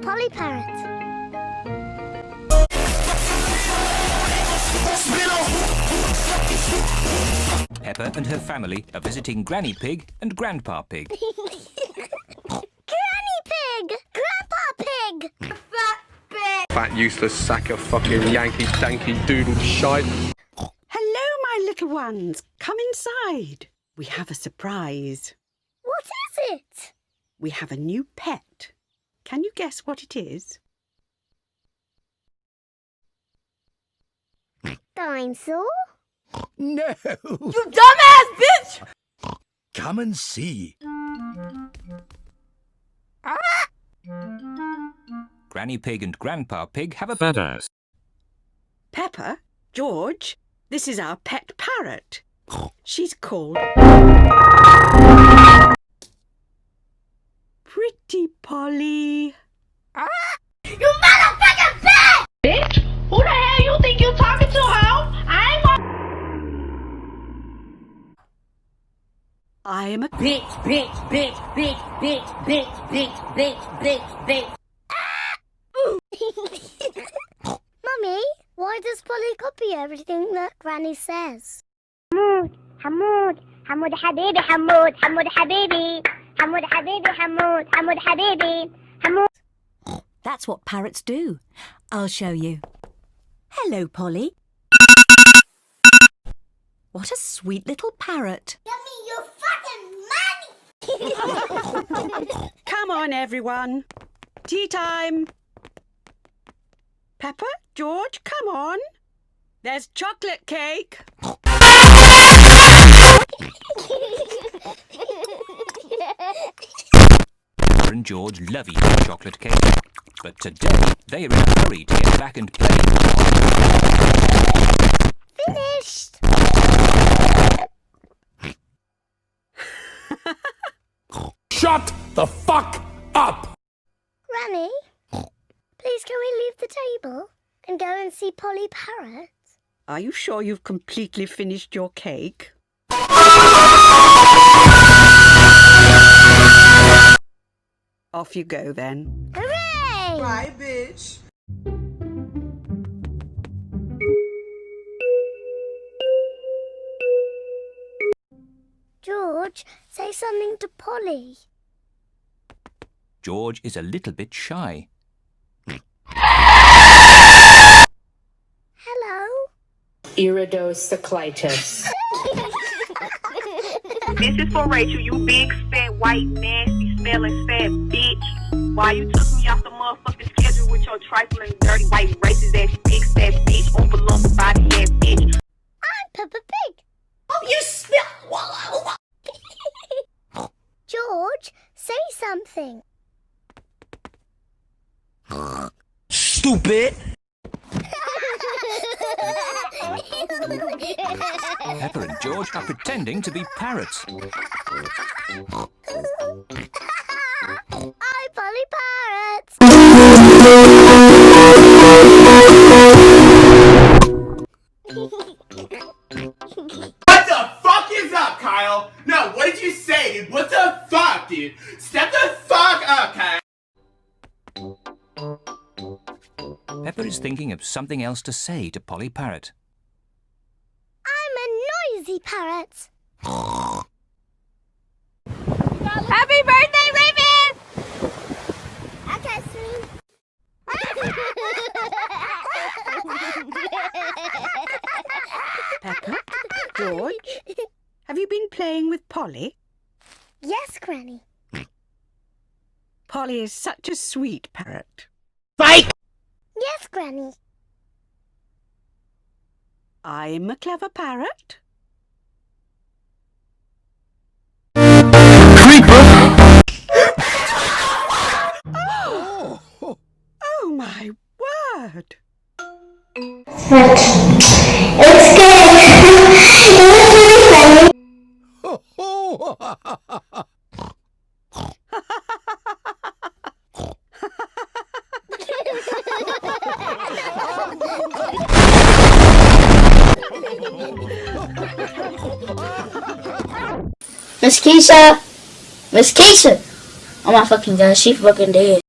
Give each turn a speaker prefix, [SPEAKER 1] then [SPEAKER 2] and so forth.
[SPEAKER 1] Polly Parrot.
[SPEAKER 2] Peppa and her family are visiting Granny Pig and Grandpa Pig.
[SPEAKER 1] Granny Pig! Grandpa Pig! Fat pig!
[SPEAKER 3] Fat useless sack of fucking Yankee danky doodle shite.
[SPEAKER 4] Hello, my little ones. Come inside. We have a surprise.
[SPEAKER 1] What is it?
[SPEAKER 4] We have a new pet. Can you guess what it is?
[SPEAKER 1] Dinosaur?
[SPEAKER 5] No!
[SPEAKER 6] You dumbass bitch!
[SPEAKER 5] Come and see.
[SPEAKER 2] Granny Pig and Grandpa Pig have a
[SPEAKER 3] Fat ass.
[SPEAKER 4] Peppa, George, this is our pet parrot. She's called Pretty Polly.
[SPEAKER 6] You motherfucking bitch! Bitch, who the hell you think you talking to, ho?
[SPEAKER 4] I am a
[SPEAKER 6] Bitch, bitch, bitch, bitch, bitch, bitch, bitch, bitch, bitch, bitch.
[SPEAKER 1] Mummy, why does Polly copy everything that Granny says?
[SPEAKER 7] حمود حبيبي حمود حبيبي حمود حبيبي.
[SPEAKER 8] That's what parrots do. I'll show you. Hello, Polly. What a sweet little parrot.
[SPEAKER 1] Give me your fucking money!
[SPEAKER 4] Come on, everyone. Tea time. Peppa, George, come on. There's chocolate cake.
[SPEAKER 2] Peppa and George love eating chocolate cake, but today they are in a hurry to get back and play.
[SPEAKER 1] Finished!
[SPEAKER 5] Shut the fuck up!
[SPEAKER 1] Granny, please can we leave the table and go and see Polly Parrot?
[SPEAKER 4] Are you sure you've completely finished your cake? Off you go then.
[SPEAKER 1] Hooray!
[SPEAKER 6] Right, bitch.
[SPEAKER 1] George, say something to Polly.
[SPEAKER 2] George is a little bit shy.
[SPEAKER 1] Hello?
[SPEAKER 9] Iridocyclitis.
[SPEAKER 10] This is for Rachel, you big, fat, white, nasty, smelling, fat bitch. Why you took me off the motherfucking schedule with your trifling, dirty, white, racist ass, big, fat bitch, oompa body ass bitch.
[SPEAKER 1] I'm Peppa Pig.
[SPEAKER 6] You smell.
[SPEAKER 1] George, say something.
[SPEAKER 5] Stupid!
[SPEAKER 2] Peppa and George are pretending to be parrots.
[SPEAKER 1] I'm Polly Parrot.
[SPEAKER 11] What the fuck is up, Kyle? No, what did you say, dude? What the fuck, dude? Step the fuck up, Kyle.
[SPEAKER 2] Peppa is thinking of something else to say to Polly Parrot.
[SPEAKER 1] I'm a noisy parrot.
[SPEAKER 6] Happy birthday, Raven!
[SPEAKER 1] Okay, soon.
[SPEAKER 4] Peppa, George, have you been playing with Polly?
[SPEAKER 1] Yes, Granny.
[SPEAKER 4] Polly is such a sweet parrot.
[SPEAKER 5] Fight!
[SPEAKER 1] Yes, Granny.
[SPEAKER 4] I'm a clever parrot. Oh! Oh, my word!
[SPEAKER 7] It's good.
[SPEAKER 9] Miss Keisha! Miss Keisha! Oh my fucking god, she fucking dead.